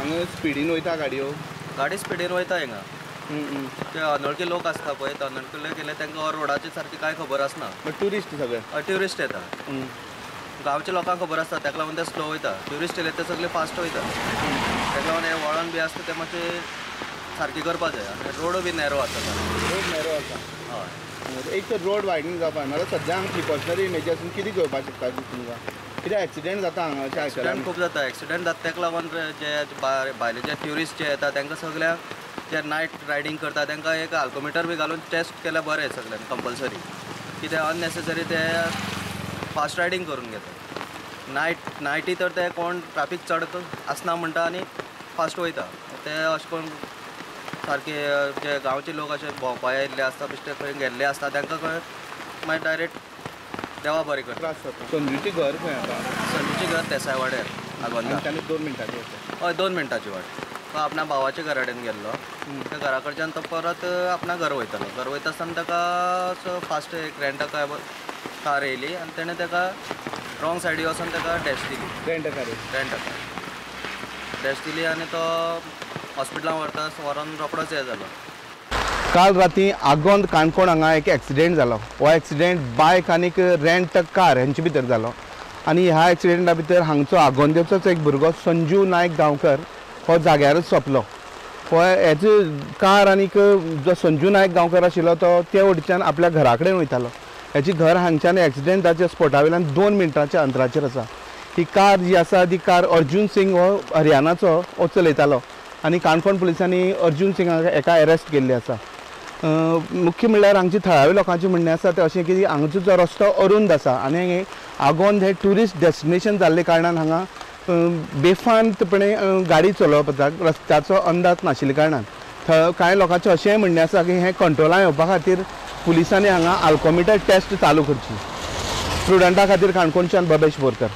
हांगा स्पिडीन वयता गाडयो गाडी स्पिडीन वयता हिंगा ते अनवळखी लोक आसता पळय ते अनवळखी गेले तांकां रोडाची सारकी कांय खबर आसना ट्युरिस्ट सगळे ट्युरिस्ट येता गांवच्या लोकांक खबर आसता ताका लागून ते स्लो वयता ट्युरिस्ट येले ते सगळे फास्ट वयता ताका लागून हे वळण बी आसता ते मातशें सारकी करपा जाय आनी रोड बी नॅरो आसता रोड नॅरो आसा हय एक तर रोड वायडनींग जावपा नाल्यार सद्या हांगा प्रिकॉशनरी मेजर्स कितें घेवपाक शकता तुमकां कित्याक एक्सिडेंट जाता हांगा अशें आयकलां एक्सिडेंट खूब जाता एक्सिडेंट जाता ताका लागून जे भायले जे ट्युरिस्ट जे येता तांकां सगळ्यांक जे नायट रायडींग करता तांकां एक अल्कोमिटर बी घालून टेस्ट केल्यार बरें सगळ्यांक कंपल्सरी कित्याक अननेसेसरी ते फास्ट रायडींग करून घेता नायटी तर ते कोण ट्राफीक चड आसना म्हणटा आनी फास्ट वयता ते अशें करून सारके जे गांवचे लोक अशे भोंवपा येयल्ले आसता बेश्टे खंय गेल्ले आसता तांकां खंय मागीर डायरेक्ट देवा बरें करता त्रास जाता संजूचें घर खंय आसा संजूचें घर तेसाय वाड्यार आगोंदा तांणी 2 मिनटांची आसा हय 2 मिनटाची वाट तो आपणा भावाच्या घरा कडेन गेल्लो त्या घरा कडच्यान तो परत आपणा घर वयतालो घर वयता आसतना ताका फास्ट एक रेंट कार येयली आनी तेणें ताका रॉंग सायडीक वचून ताका डॅश दिली रेंट कार डॅश दिली आनी तो हॉस्पिटलांत व्हरून रोखडोच हे जालो काल राती आगोंद काणकोण हांगा एक एक्सिडेंट जालो हो एक्सिडेंट बायक आनी रेंट कार हांचे भितर जालो आनी ह्या एक्सिडेंटा भितर हांगचो आगोंदेचोच एक भुरगो संजू नायक गांवकर हो जाग्यारच सोंपलो हो हेजो कार आनीक जो संजू नायक गांवकर आशिल्लो तो ते वटेच्यान आपल्या घरा कडेन वयतालो हेजें घर हांगच्यान एक्सिडेंट जावच्या स्पॉटा वयल्यान 2 मिनटांच्या अंतराचेर आसा ही कार जी आसा ती कार अर्जून सिंग हो हरियाणाचो हो चलयतालो आनी काणकोण पुलिसांनी अर्जून सिंगाक एका अरेस्ट केल्ली आसा मुख्य म्हणल्यार हांगची थळाव्या लोकांचें म्हणणें आसा तें अशें की हांगचो जो रस्तो अरूंद आसा आनी आगोंद हे ट्युरिस्ट डेस्टिनेशन जाल्ले कारणान हांगा बेफांतपणे गाडी चलोवपाक रस्त्याचो अंदाज नाशिल्ल्या कारणान कांय लोकांचें अशेंय म्हणणें आसा की हें कंट्रोलान येवपा खातीर पुलिसांनी हांगा अल्कोमिटर टेस्ट चालू करची स्टुडंटा खातीर काणकोणच्यान भवेश बोरकर.